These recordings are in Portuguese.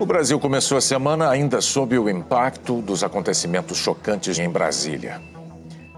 O Brasil começou a semana ainda sob o impacto dos acontecimentos chocantes em Brasília.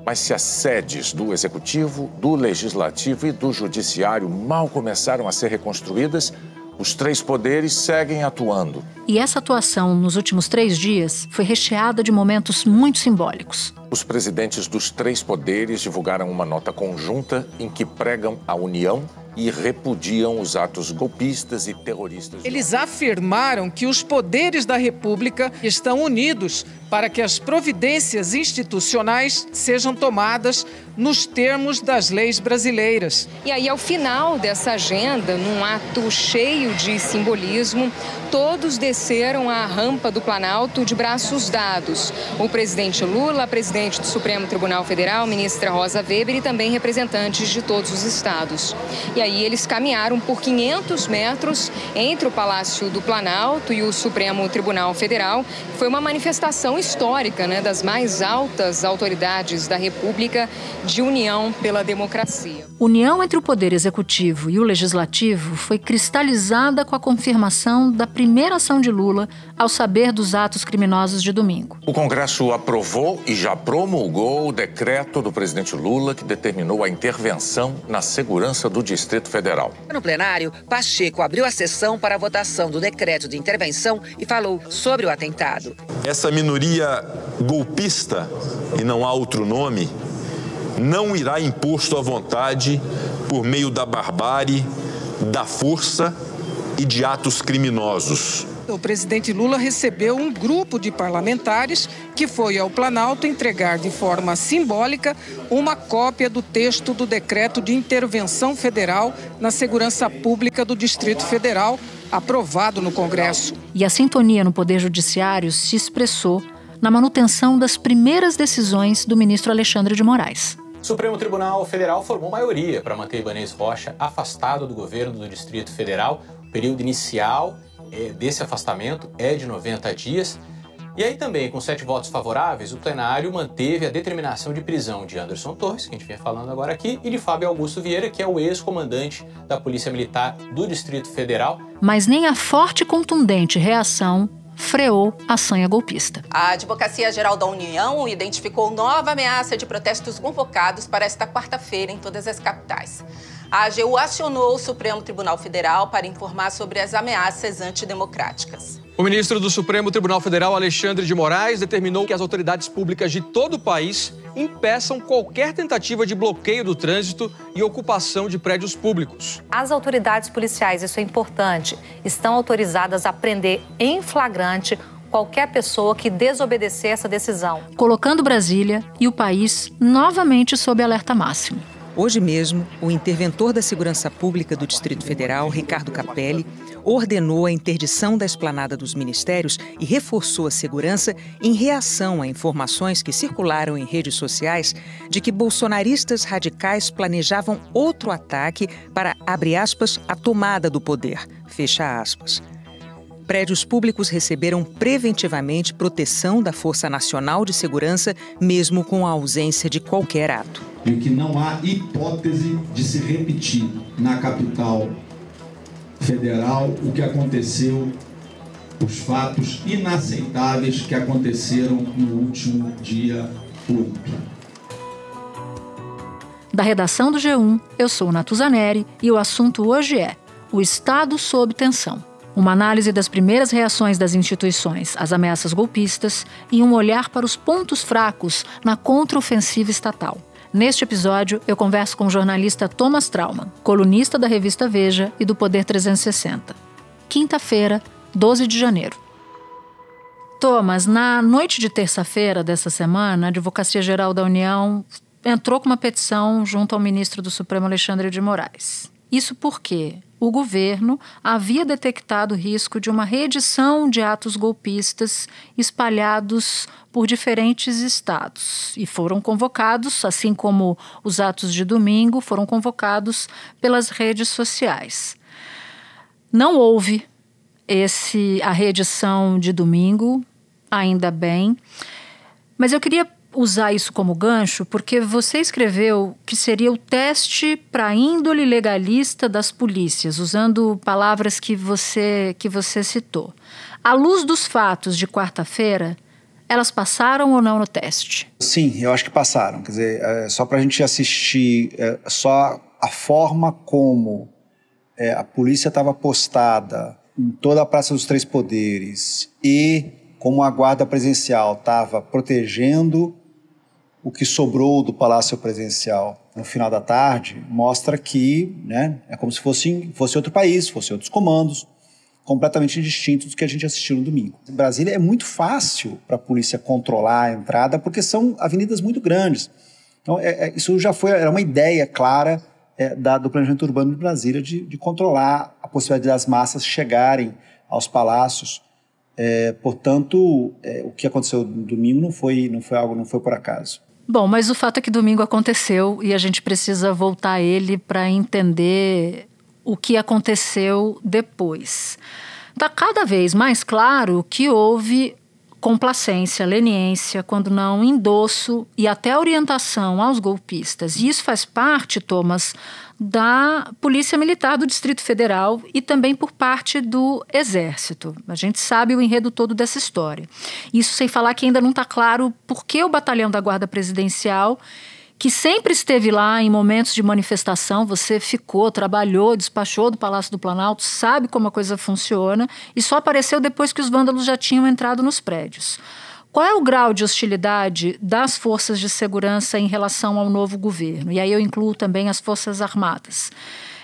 Mas se as sedes do Executivo, do Legislativo e do Judiciário mal começaram a ser reconstruídas, os três poderes seguem atuando. E essa atuação nos últimos 3 dias foi recheada de momentos muito simbólicos. Os presidentes dos três poderes divulgaram uma nota conjunta em que pregam a união e repudiam os atos golpistas e terroristas. Eles afirmaram que os poderes da República estão unidos para que as providências institucionais sejam tomadas nos termos das leis brasileiras. E aí, ao final dessa agenda, num ato cheio de simbolismo, todos desceram a rampa do Planalto de braços dados. O presidente Lula, a presidente do Supremo Tribunal Federal, ministra Rosa Weber e também representantes de todos os estados. E aí eles caminharam por 500 metros entre o Palácio do Planalto e o Supremo Tribunal Federal. Foi uma manifestação histórica, das mais altas autoridades da República de união pela democracia. União entre o Poder Executivo e o Legislativo foi cristalizada com a confirmação da primeira ação de Lula ao saber dos atos criminosos de domingo. O Congresso aprovou e já promulgou o decreto do presidente Lula que determinou a intervenção na segurança do Distrito Federal. No plenário, Pacheco abriu a sessão para a votação do decreto de intervenção e falou sobre o atentado. Essa minoria golpista, e não há outro nome, não irá imposto à vontade por meio da barbárie, da força e de atos criminosos. O presidente Lula recebeu um grupo de parlamentares que foi ao Planalto entregar de forma simbólica uma cópia do texto do decreto de intervenção federal na segurança pública do Distrito Federal, aprovado no Congresso. E a sintonia no Poder Judiciário se expressou na manutenção das primeiras decisões do ministro Alexandre de Moraes. O Supremo Tribunal Federal formou maioria para manter Ibanez Rocha afastado do governo do Distrito Federal. O período inicial desse afastamento é de 90 dias. E aí também, com 7 votos favoráveis, o plenário manteve a determinação de prisão de Anderson Torres, que a gente vinha falando agora aqui, e de Fábio Augusto Vieira, que é o ex-comandante da Polícia Militar do Distrito Federal. Mas nem a forte e contundente reação freou a sanha golpista. A Advocacia Geral da União identificou nova ameaça de protestos convocados para esta quarta-feira em todas as capitais. A AGU acionou o Supremo Tribunal Federal para informar sobre as ameaças antidemocráticas. O ministro do Supremo Tribunal Federal, Alexandre de Moraes, determinou que as autoridades públicas de todo o país impeçam qualquer tentativa de bloqueio do trânsito e ocupação de prédios públicos. As autoridades policiais, isso é importante, estão autorizadas a prender em flagrante qualquer pessoa que desobedecer essa decisão, colocando Brasília e o país novamente sob alerta máximo. Hoje mesmo, o interventor da Segurança Pública do Distrito Federal, Ricardo Capelli, ordenou a interdição da esplanada dos ministérios e reforçou a segurança em reação a informações que circularam em redes sociais de que bolsonaristas radicais planejavam outro ataque para, abre aspas, a tomada do poder, fecha aspas. Prédios públicos receberam preventivamente proteção da Força Nacional de Segurança, mesmo com a ausência de qualquer ato. E o que não há hipótese de se repetir na capital federal o que aconteceu, os fatos inaceitáveis que aconteceram no último dia 8. Da redação do G1, eu sou Natuza Neri e o assunto hoje é o Estado sob tensão. Uma análise das primeiras reações das instituições às ameaças golpistas e um olhar para os pontos fracos na contraofensiva estatal. Neste episódio, eu converso com o jornalista Thomas Traumann, colunista da revista Veja e do Poder 360. Quinta-feira, 12 de janeiro. Thomas, na noite de terça-feira dessa semana, a Advocacia Geral da União entrou com uma petição junto ao ministro do Supremo Alexandre de Moraes. Isso porque o governo havia detectado o risco de uma reedição de atos golpistas espalhados por diferentes estados e foram convocados, assim como os atos de domingo, foram convocados pelas redes sociais. Não houve a reedição de domingo, ainda bem, mas eu queria usar isso como gancho, porque você escreveu que seria o teste para a índole legalista das polícias, usando palavras que você citou. À luz dos fatos de quarta-feira, elas passaram ou não no teste? Sim, eu acho que passaram. Quer dizer, só para a gente assistir só a forma como a polícia estava postada em toda a Praça dos Três Poderes e como a guarda presidencial estava protegendo o que sobrou do Palácio Presidencial no final da tarde, mostra que, né, é como se fosse outro país, fosse outros comandos, completamente distintos do que a gente assistiu no domingo. Em Brasília é muito fácil para a polícia controlar a entrada, porque são avenidas muito grandes. Então, isso já era uma ideia clara do planejamento urbano de Brasília de controlar a possibilidade das massas chegarem aos palácios. Portanto, o que aconteceu no domingo não foi por acaso. Bom, mas o fato é que domingo aconteceu e a gente precisa voltar a ele para entender o que aconteceu depois. Está cada vez mais claro que houve complacência, leniência, quando não endosso e até orientação aos golpistas. E isso faz parte, Thomas, da Polícia Militar do Distrito Federal e também por parte do Exército. A gente sabe o enredo todo dessa história. Isso sem falar que ainda não está claro por que o batalhão da Guarda Presidencial, que sempre esteve lá em momentos de manifestação, você ficou, trabalhou, despachou do Palácio do Planalto, sabe como a coisa funciona e só apareceu depois que os vândalos já tinham entrado nos prédios. Qual é o grau de hostilidade das forças de segurança em relação ao novo governo? E aí eu incluo também as Forças Armadas.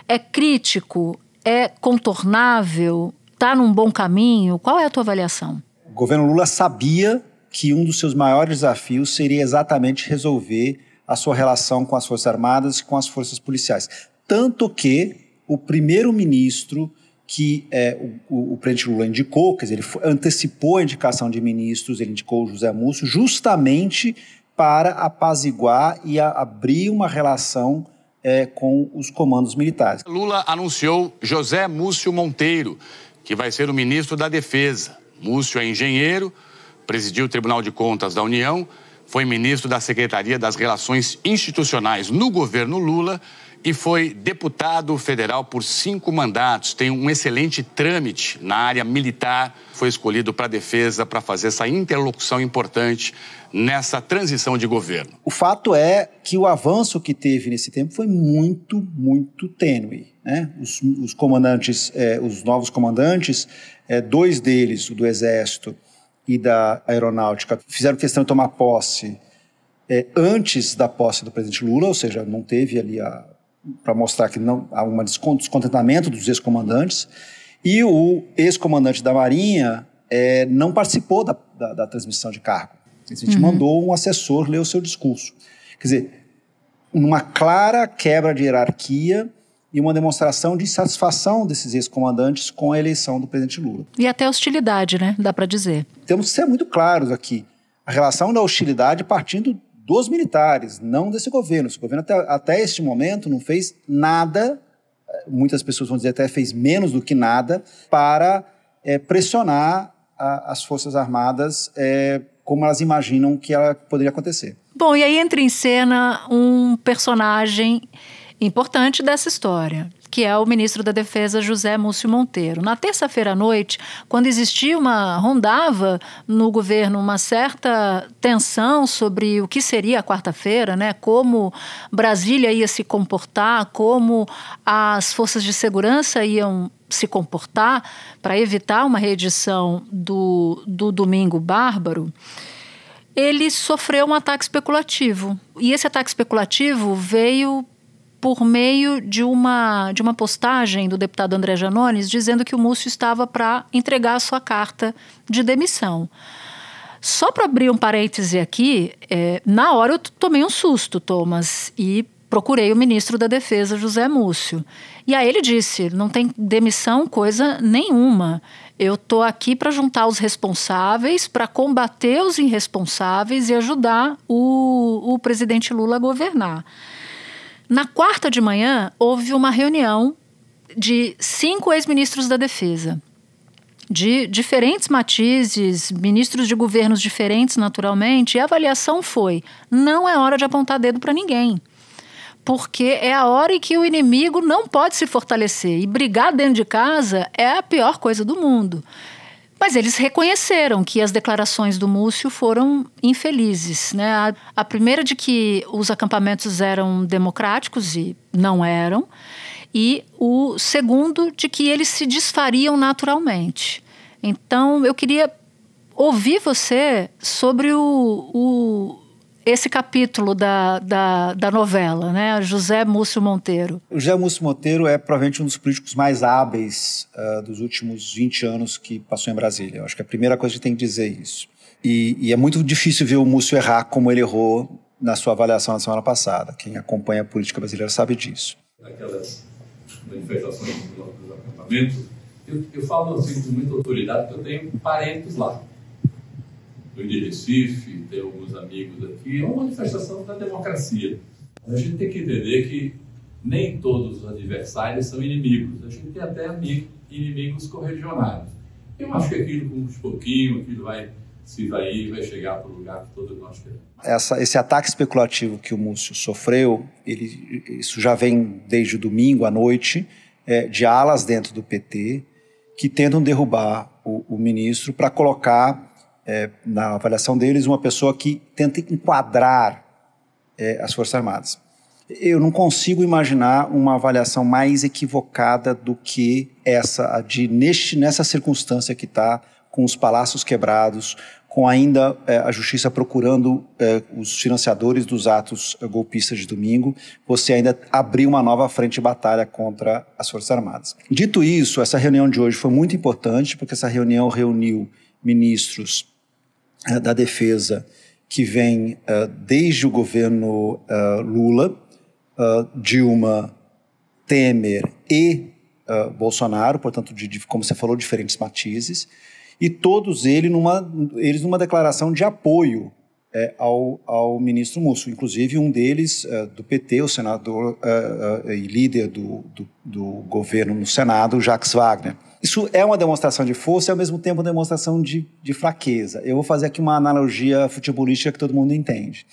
É crítico? É contornável? Está num bom caminho? Qual é a tua avaliação? O governo Lula sabia que um dos seus maiores desafios seria exatamente resolver a sua relação com as Forças Armadas e com as forças policiais. Tanto que o primeiro-ministro que o presidente Lula indicou, quer dizer, ele antecipou a indicação de ministros, ele indicou o José Múcio, justamente para apaziguar e abrir uma relação com os comandos militares. Lula anunciou José Múcio Monteiro, que vai ser o ministro da Defesa. Múcio é engenheiro, presidiu o Tribunal de Contas da União, foi ministro da Secretaria das Relações Institucionais no governo Lula e foi deputado federal por 5 mandatos. Tem um excelente trâmite na área militar. Foi escolhido para a defesa para fazer essa interlocução importante nessa transição de governo. O fato é que o avanço que teve nesse tempo foi muito, muito tênue, né? Os comandantes, os novos comandantes, 2 deles, o do Exército e da Aeronáutica, fizeram questão de tomar posse antes da posse do presidente Lula, ou seja, não teve ali para mostrar que não há um descontentamento dos ex-comandantes, e o ex-comandante da Marinha não participou da transmissão de cargo. A gente mandou um assessor ler o seu discurso. Quer dizer, uma clara quebra de hierarquia e uma demonstração de insatisfação desses ex-comandantes com a eleição do presidente Lula. E até hostilidade, né? Dá para dizer. Temos que ser muito claros aqui. A relação da hostilidade partindo dos militares, não desse governo. Esse governo até este momento não fez nada, muitas pessoas vão dizer até fez menos do que nada, para pressionar as Forças Armadas como elas imaginam que ela poderia acontecer. Bom, e aí entra em cena um personagem importante dessa história, que é o ministro da Defesa, José Múcio Monteiro. Na terça-feira à noite, quando rondava no governo uma certa tensão sobre o que seria a quarta-feira, né? Como Brasília ia se comportar, como as forças de segurança iam se comportar para evitar uma reedição do Domingo Bárbaro, ele sofreu um ataque especulativo. E esse ataque especulativo veio por meio de uma postagem do deputado André Janones dizendo que o Múcio estava para entregar a sua carta de demissão. Só para abrir um parêntese aqui, na hora eu tomei um susto, Thomas, e procurei o ministro da Defesa, José Múcio. E aí ele disse, não tem demissão coisa nenhuma. Eu estou aqui para juntar os responsáveis, para combater os irresponsáveis e ajudar o presidente Lula a governar. Na quarta de manhã, houve uma reunião de 5 ex-ministros da Defesa. de diferentes matizes, ministros de governos diferentes naturalmente, e a avaliação foi: não é hora de apontar dedo para ninguém. Porque é a hora em que o inimigo não pode se fortalecer. E brigar dentro de casa é a pior coisa do mundo. Mas eles reconheceram que as declarações do Múcio foram infelizes, né? A primeira de que os acampamentos eram democráticos e não eram. E o segundo de que eles se desfariam naturalmente. Então, eu queria ouvir você sobre esse capítulo da novela, né? José Múcio Monteiro. O José Múcio Monteiro é provavelmente um dos políticos mais hábeis dos últimos 20 anos que passou em Brasília. Eu acho que a primeira coisa que tem que dizer isso. E é muito difícil ver o Múcio errar como ele errou na sua avaliação na semana passada. Quem acompanha a política brasileira sabe disso. Aquelas manifestações dos acampamentos, eu falo assim com muita autoridade, porque eu tenho parentes lá. Eu de Recife, tenho alguns amigos aqui. É uma manifestação da democracia. A gente tem que entender que nem todos os adversários são inimigos. A gente tem até inimigos correligionários. Eu acho que aquilo, com uns pouquinho, aquilo vai se vai chegar para o lugar que todos nós queremos. Esse ataque especulativo que o Múcio sofreu, isso já vem desde o domingo à noite, de alas dentro do PT, que tentam derrubar o ministro para colocar, na avaliação deles, uma pessoa que tenta enquadrar as Forças Armadas. Eu não consigo imaginar uma avaliação mais equivocada do que essa, nessa circunstância que está, com os palácios quebrados, com ainda a justiça procurando os financiadores dos atos golpistas de domingo, você ainda abriu uma nova frente de batalha contra as Forças Armadas. Dito isso, essa reunião de hoje foi muito importante, porque essa reunião reuniu ministros da Defesa que vêm desde o governo Lula, Dilma, Temer e Bolsonaro, portanto, como você falou, diferentes matizes, e todos eles numa declaração de apoio ao ministro Múcio, inclusive um deles do PT, o senador e líder do governo no Senado, Jacques Wagner. Isso é uma demonstração de força e, ao mesmo tempo, uma demonstração de fraqueza. Eu vou fazer aqui uma analogia futebolística que todo mundo entende.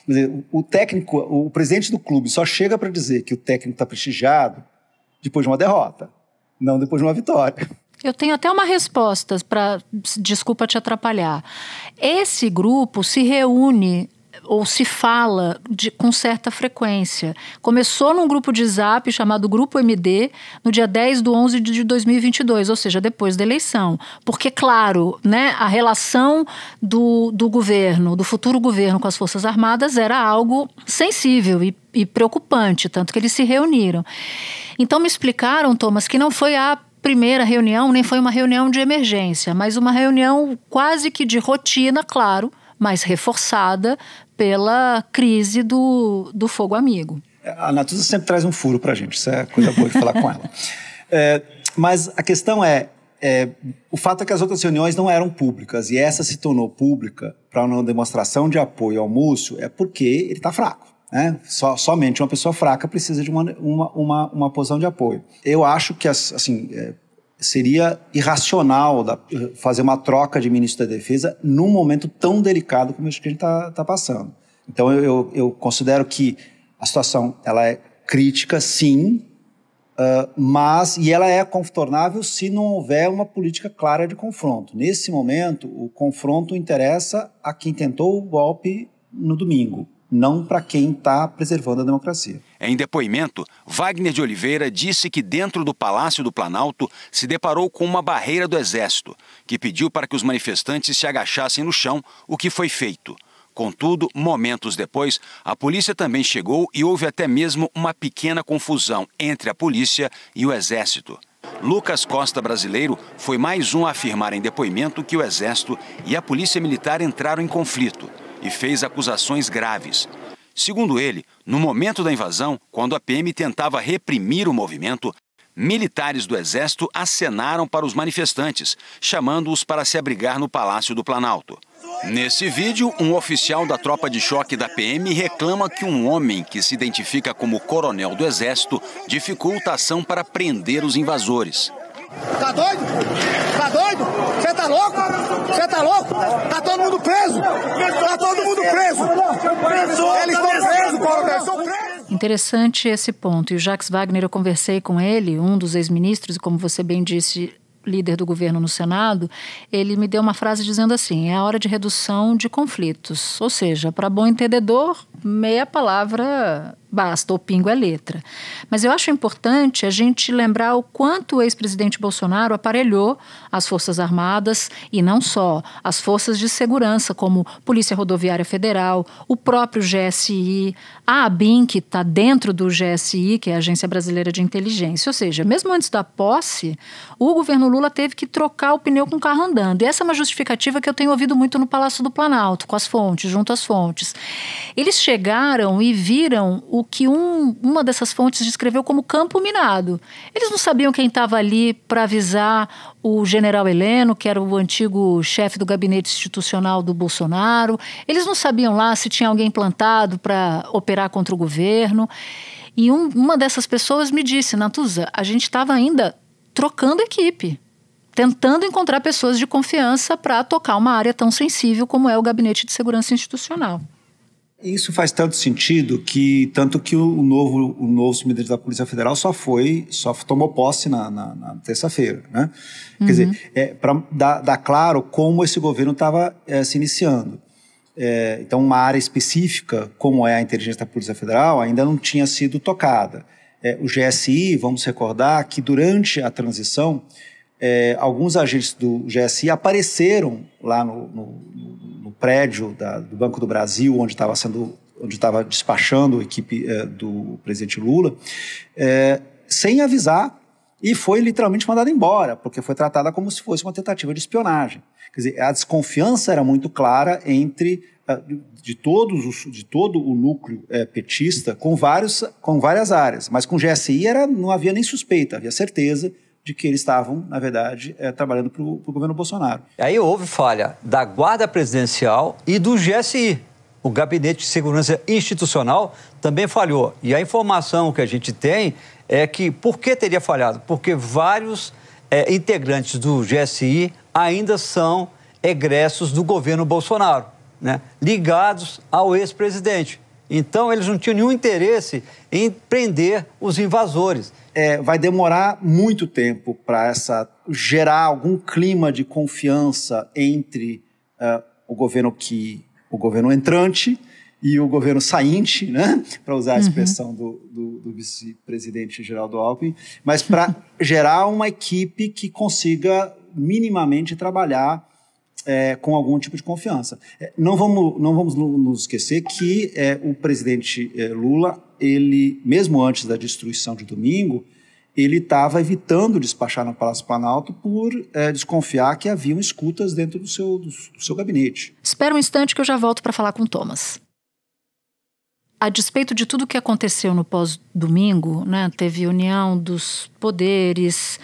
Quer dizer, o presidente do clube só chega para dizer que o técnico está prestigiado depois de uma derrota, não depois de uma vitória. Eu tenho até uma resposta para, desculpa te atrapalhar. Esse grupo se reúne ou se fala com certa frequência. Começou num grupo de Zap chamado Grupo MD no dia 10/11 de 2022, ou seja, depois da eleição. Porque, claro, né, a relação do governo, do futuro governo com as Forças Armadas era algo sensível e preocupante, tanto que eles se reuniram. Então me explicaram, Thomas, que não foi a primeira reunião, nem foi uma reunião de emergência, mas uma reunião quase que de rotina, claro, mas reforçada pela crise do fogo amigo. A Natuza sempre traz um furo para a gente, isso é coisa boa de falar com ela. Mas a questão o fato é que as outras reuniões não eram públicas, e essa se tornou pública para uma demonstração de apoio ao Múcio, porque ele está fraco. Né? Somente uma pessoa fraca precisa de uma posição de apoio. Eu acho que seria irracional fazer uma troca de ministro da Defesa num momento tão delicado como esse que a gente está passando. Então eu considero que a situação ela é crítica, sim, mas ela é contornável se não houver uma política clara de confronto. Nesse momento, o confronto interessa a quem tentou o golpe no domingo, não para quem está preservando a democracia. Em depoimento, Wagner de Oliveira disse que dentro do Palácio do Planalto se deparou com uma barreira do Exército, que pediu para que os manifestantes se agachassem no chão, o que foi feito. Contudo, momentos depois, a polícia também chegou e houve até mesmo uma pequena confusão entre a polícia e o Exército. Lucas Costa, brasileiro, foi mais um a afirmar em depoimento que o Exército e a Polícia Militar entraram em conflito e fez acusações graves. Segundo ele, no momento da invasão, quando a PM tentava reprimir o movimento, militares do Exército acenaram para os manifestantes, chamando-os para se abrigar no Palácio do Planalto. Nesse vídeo, um oficial da tropa de choque da PM reclama que um homem que se identifica como coronel do Exército dificulta a ação para prender os invasores. Tá doido? Tá doido? Você tá louco? Você tá louco? Tá todo mundo preso! Tá todo mundo preso! Eles estão presos, coronel! Estão presos! Interessante esse ponto. E o Jacques Wagner, eu conversei com ele, um dos ex-ministros, e como você bem disse, líder do governo no Senado, ele me deu uma frase dizendo assim: é a hora de redução de conflitos. Ou seja, para bom entendedor, meia palavra basta, o pingo é letra. Mas eu acho importante a gente lembrar o quanto o ex-presidente Bolsonaro aparelhou as Forças Armadas e não só, as forças de segurança, como Polícia Rodoviária Federal, o próprio GSI, a ABIN, que está dentro do GSI, que é a Agência Brasileira de Inteligência. Ou seja, mesmo antes da posse, o governo Lula teve que trocar o pneu com o carro andando. E essa é uma justificativa que eu tenho ouvido muito no Palácio do Planalto, com as fontes, junto às fontes. Eles chegaram e viram o que uma dessas fontes descreveu como campo minado. Eles não sabiam quem estava ali para avisar o general Heleno, que era o antigo chefe do gabinete institucional do Bolsonaro. Eles não sabiam lá se tinha alguém plantado para operar contra o governo. E uma dessas pessoas me disse: Natuza, a gente estava ainda trocando equipe, tentando encontrar pessoas de confiança para tocar uma área tão sensível como é o Gabinete de Segurança Institucional. Isso faz tanto sentido que o novo subministro da Polícia Federal só tomou posse na terça-feira, né? Quer dizer, para dar claro como esse governo estava se iniciando. Então, uma área específica, como é a inteligência da Polícia Federal, ainda não tinha sido tocada. O GSI, vamos recordar que durante a transição, alguns agentes do GSI apareceram lá no prédio do Banco do Brasil, onde estava despachando a equipe do presidente Lula, sem avisar, e foi literalmente mandada embora, porque foi tratada como se fosse uma tentativa de espionagem. Quer dizer, a desconfiança era muito clara de todo o núcleo petista com várias áreas, mas com o GSI não havia nem suspeita, havia certeza de que eles estavam, na verdade, trabalhando para o governo Bolsonaro. Aí houve falha da Guarda Presidencial e do GSI. O Gabinete de Segurança Institucional também falhou. E a informação que a gente tem é que, por que teria falhado? Porque vários integrantes do GSI ainda são egressos do governo Bolsonaro, né? Ligados ao ex-presidente. Então, eles não tinham nenhum interesse em prender os invasores. Vai demorar muito tempo para gerar algum clima de confiança entre o governo entrante e o governo sainte, né? Para usar a expressão do vice-presidente Geraldo Alckmin, mas para gerar uma equipe que consiga minimamente trabalhar com algum tipo de confiança. Não vamos nos esquecer que o presidente Lula, ele, mesmo antes da destruição de domingo, ele estava evitando despachar no Palácio Planalto por desconfiar que haviam escutas dentro do seu gabinete. Espera um instante que eu já volto para falar com o Thomas. A despeito de tudo o que aconteceu no pós-domingo, né, teve união dos poderes,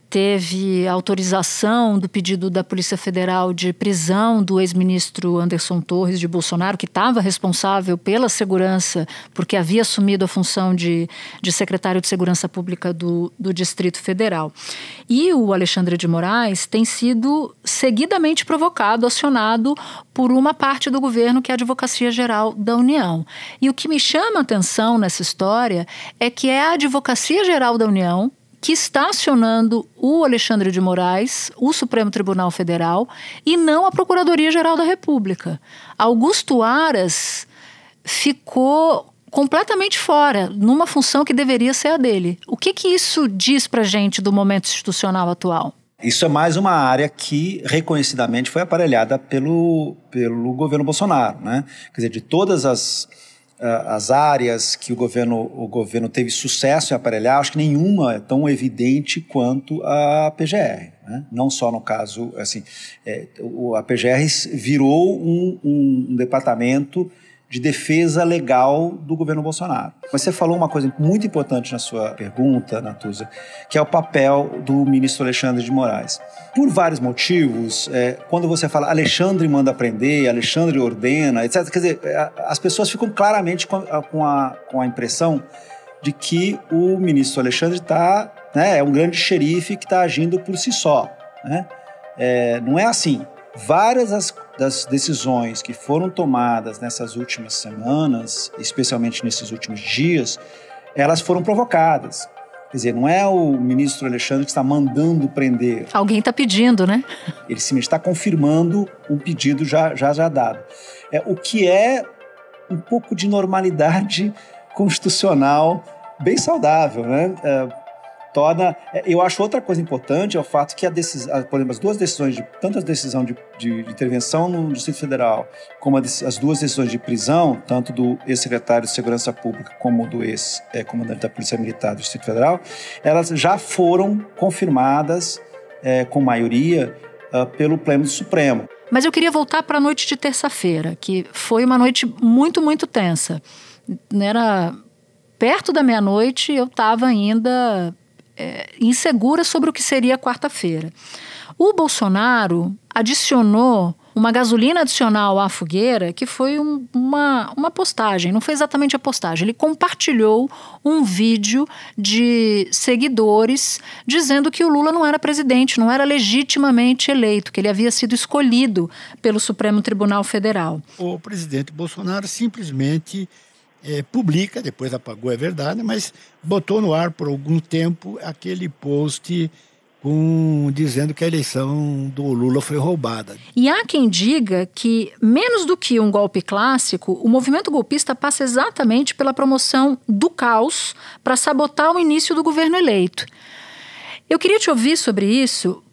teve autorização do pedido da Polícia Federal de prisão do ex-ministro Anderson Torres de Bolsonaro, que estava responsável pela segurança, porque havia assumido a função de secretário de Segurança Pública do Distrito Federal. E o Alexandre de Moraes tem sido seguidamente provocado, acionado por uma parte do governo, que é a Advocacia Geral da União. E o que me chama a atenção nessa história é que é a Advocacia Geral da União que está acionando o Alexandre de Moraes, o Supremo Tribunal Federal, e não a Procuradoria-Geral da República. Augusto Aras ficou completamente fora, numa função que deveria ser a dele. O que isso diz pra gente do momento institucional atual? Isso é mais uma área que, reconhecidamente, foi aparelhada pelo governo Bolsonaro, né? Quer dizer, de todas as áreas que o governo teve sucesso em aparelhar, acho que nenhuma é tão evidente quanto a PGR, né? Não só no caso, assim, a PGR virou um departamento de defesa legal do governo Bolsonaro. Mas você falou uma coisa muito importante na sua pergunta, Natuza, que é o papel do ministro Alexandre de Moraes. Por vários motivos, quando você fala Alexandre manda prender, Alexandre ordena, etc., quer dizer, as pessoas ficam claramente com a impressão de que o ministro Alexandre está né, é um grande xerife que está agindo por si só, né? Não é assim. Várias das decisões que foram tomadas nessas últimas semanas, especialmente nesses últimos dias, elas foram provocadas. Quer dizer, não é o ministro Alexandre que está mandando prender. Alguém está pedindo, né? Ele simplesmente está confirmando um pedido já dado. O que é um pouco de normalidade constitucional bem saudável, né? Eu acho outra coisa importante é o fato que por exemplo, as duas decisões, tanto a decisão de intervenção no Distrito Federal, como as duas decisões de prisão, tanto do ex-secretário de Segurança Pública como do ex-comandante da Polícia Militar do Distrito Federal, elas já foram confirmadas com maioria pelo Pleno do Supremo. Mas eu queria voltar para a noite de terça-feira, que foi uma noite muito, muito tensa. Era perto da meia-noite, eu estava ainda insegura sobre o que seria quarta-feira. O Bolsonaro adicionou uma gasolina adicional à fogueira, que foi uma postagem, não foi exatamente a postagem. Ele compartilhou um vídeo de seguidores dizendo que o Lula não era presidente, não era legitimamente eleito, que ele havia sido escolhido pelo Supremo Tribunal Federal. O presidente Bolsonaro simplesmente publica, depois apagou, é verdade, mas botou no ar por algum tempo aquele post dizendo que a eleição do Lula foi roubada. E há quem diga que, menos do que um golpe clássico, o movimento golpista passa exatamente pela promoção do caos para sabotar o início do governo eleito. Eu queria te ouvir sobre isso,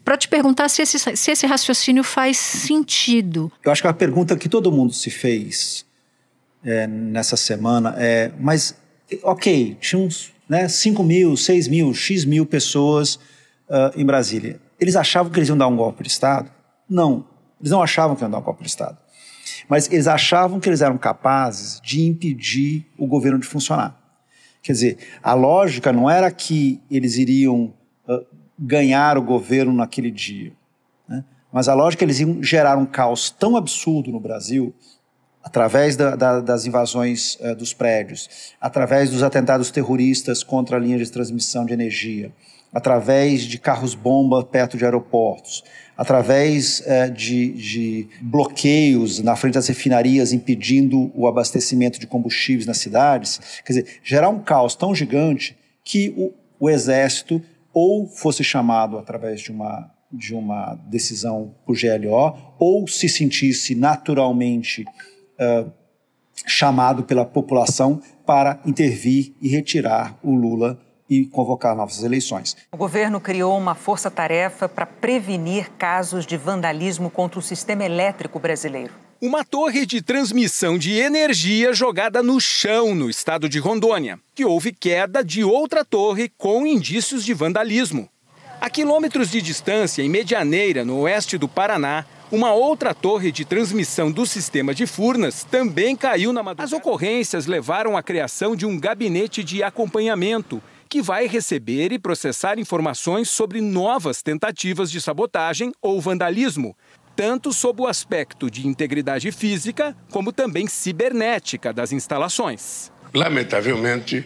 para te perguntar se esse raciocínio faz sentido. Eu acho que a pergunta que todo mundo se fez nessa semana mas ok, tinha uns 5 mil, 6 mil, X mil pessoas em Brasília. Eles achavam que eles iam dar um golpe de Estado? Não, eles não achavam que iam dar um golpe de Estado. Mas eles achavam que eles eram capazes de impedir o governo de funcionar. Quer dizer, a lógica não era que eles iriam ganhar o governo naquele dia, né? Mas a lógica é que eles iam gerar um caos tão absurdo no Brasil, através das invasões dos prédios, através dos atentados terroristas contra a linha de transmissão de energia, através de carros-bomba perto de aeroportos, através de bloqueios na frente das refinarias impedindo o abastecimento de combustíveis nas cidades. Quer dizer, gerar um caos tão gigante que o Exército ou fosse chamado através de uma decisão por GLO, ou se sentisse naturalmente chamado pela população para intervir e retirar o Lula e convocar novas eleições. O governo criou uma força-tarefa para prevenir casos de vandalismo contra o sistema elétrico brasileiro. Uma torre de transmissão de energia jogada no chão no estado de Rondônia, que houve queda de outra torre com indícios de vandalismo. A quilômetros de distância, em Medianeira, no oeste do Paraná, uma outra torre de transmissão do sistema de Furnas também caiu na madrugada. As ocorrências levaram à criação de um gabinete de acompanhamento que vai receber e processar informações sobre novas tentativas de sabotagem ou vandalismo, tanto sob o aspecto de integridade física, como também cibernética das instalações. Lamentavelmente,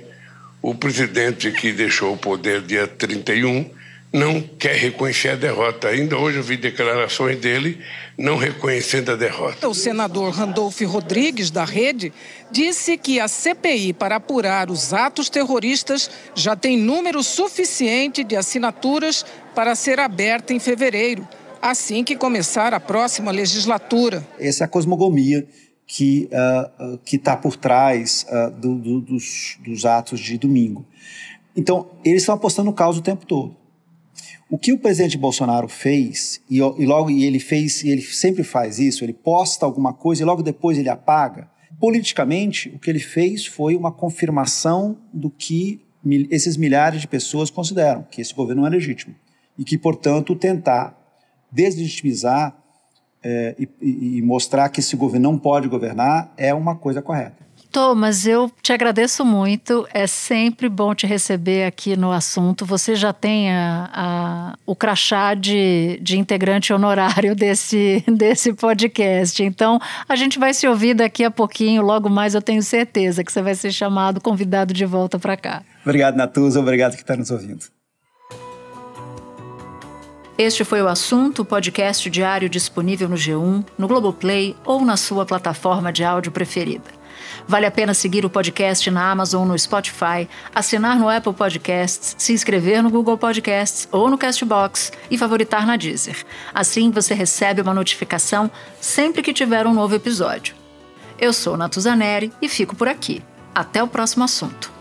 o presidente que deixou o poder dia 31 não quer reconhecer a derrota. Ainda hoje eu vi declarações dele não reconhecendo a derrota. O senador Randolph Rodrigues, da Rede, disse que a CPI para apurar os atos terroristas já tem número suficiente de assinaturas para ser aberta em fevereiro, assim que começar a próxima legislatura. Essa é a cosmogonia que está por trás dos atos de domingo. Então, eles estão apostando no caos o tempo todo. O que o presidente Bolsonaro fez, e ele sempre faz isso, ele posta alguma coisa e logo depois ele apaga. Politicamente, o que ele fez foi uma confirmação do que esses milhares de pessoas consideram, que esse governo não é legítimo. E que, portanto, tentar deslegitimizar e mostrar que esse governo não pode governar é uma coisa correta. Thomas, eu te agradeço muito. É sempre bom te receber aqui no Assunto. Você já tem o crachá de integrante honorário desse podcast. Então, a gente vai se ouvir daqui a pouquinho. Logo mais, eu tenho certeza que você vai ser chamado, convidado de volta para cá. Obrigado, Natuza. Obrigado que está nos ouvindo. Este foi o Assunto, podcast diário disponível no G1, no Globoplay ou na sua plataforma de áudio preferida. Vale a pena seguir o podcast na Amazon ou no Spotify, assinar no Apple Podcasts, se inscrever no Google Podcasts ou no Castbox e favoritar na Deezer. Assim você recebe uma notificação sempre que tiver um novo episódio. Eu sou Natuza Neri e fico por aqui. Até o próximo assunto.